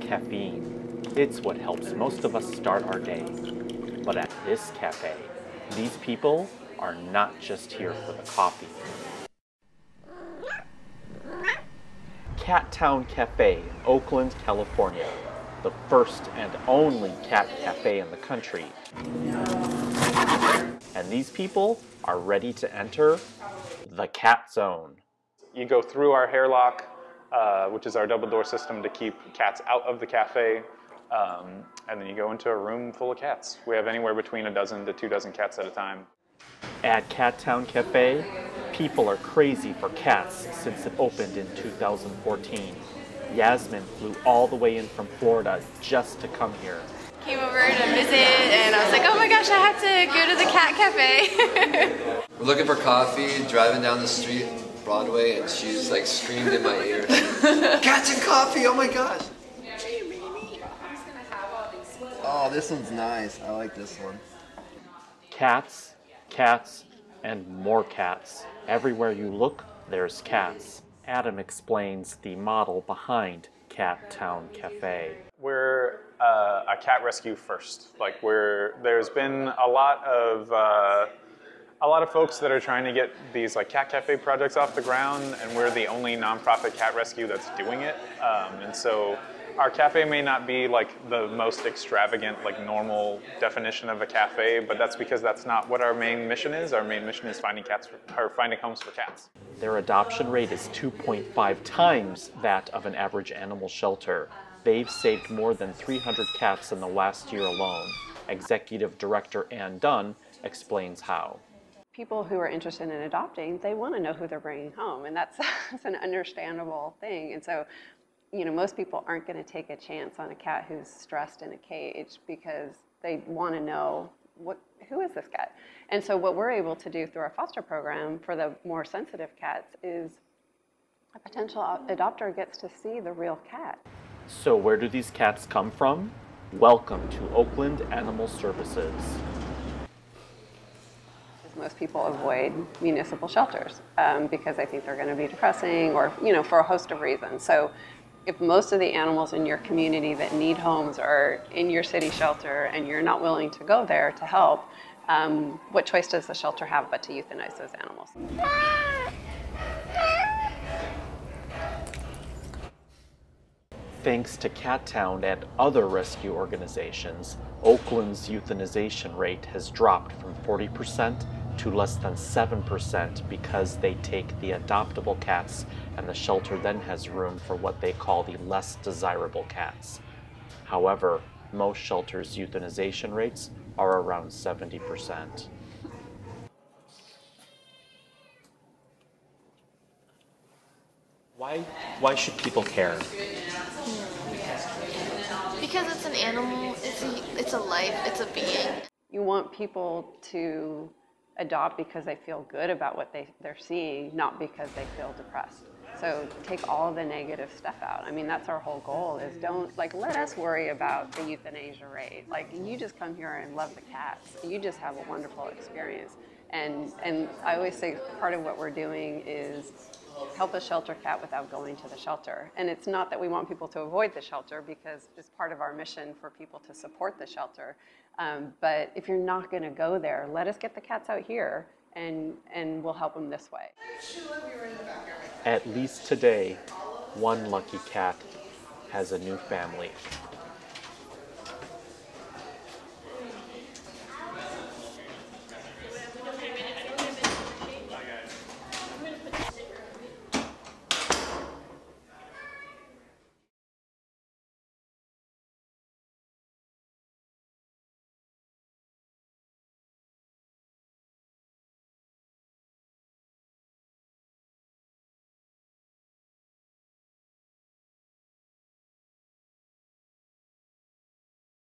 caffeine. It's what helps most of us start our day. But at this cafe, these people are not just here for the coffee. Cat Town Cafe in Oakland, California, the first and only cat cafe in the country. And these people are ready to enter the cat zone. You go through our hairlock, which is our double door system to keep cats out of the cafe, and then you go into a room full of cats. We have anywhere between a dozen to 2 dozen cats at a time. At Cat Town Cafe, people are crazy for cats since it opened in 2014. Yasmin flew all the way in from Florida just to come here. Came over to visit and I was like, oh my gosh, I have to go to the cat cafe. We're looking for coffee, driving down the street, Broadway, and she's like screamed in my ear, "Cats and coffee, oh my gosh." Oh, this one's nice. I like this one. Cats, cats, and more cats. Everywhere you look, there's cats. Adam explains the model behind Cat Town Cafe. We're a cat rescue first. Like there's been a lot of folks that are trying to get these like cat cafe projects off the ground, and we're the only nonprofit cat rescue that's doing it. And so our cafe may not be like the most extravagant, like normal definition of a cafe, but that's because that's not what our main mission is. Our main mission is finding homes for cats. Their adoption rate is 2.5 times that of an average animal shelter. They've saved more than 300 cats in the last year alone. Executive Director Ann Dunn explains how. People who are interested in adopting, they want to know who they're bringing home, and that's an understandable thing. And so, you know, most people aren't going to take a chance on a cat who's stressed in a cage because they want to know who is this cat. And so what we're able to do through our foster program for the more sensitive cats is a potential adopter gets to see the real cat. So where do these cats come from? Welcome to Oakland Animal Services. Most people avoid municipal shelters because they think they're going to be depressing, or, you know, for a host of reasons. So if most of the animals in your community that need homes are in your city shelter and you're not willing to go there to help, what choice does the shelter have but to euthanize those animals? Thanks to Cat Town and other rescue organizations, Oakland's euthanization rate has dropped from 40% to less than 7% because they take the adoptable cats and the shelter then has room for what they call the less desirable cats. However, most shelters' euthanization rates are around 70%. Why should people care? Because it's an animal, it's a life, it's a being. You want people to adopt because they feel good about what they're seeing, not because they feel depressed. So take all the negative stuff out. I mean, that's our whole goal, is let us worry about the euthanasia rate. Like, you just come here and love the cats. You just have a wonderful experience. And I always say part of what we're doing is help a shelter cat without going to the shelter. And it's not that we want people to avoid the shelter, because it's part of our mission for people to support the shelter. But if you're not going to go there, let us get the cats out here, and we'll help them this way. At least today, one lucky cat has a new family.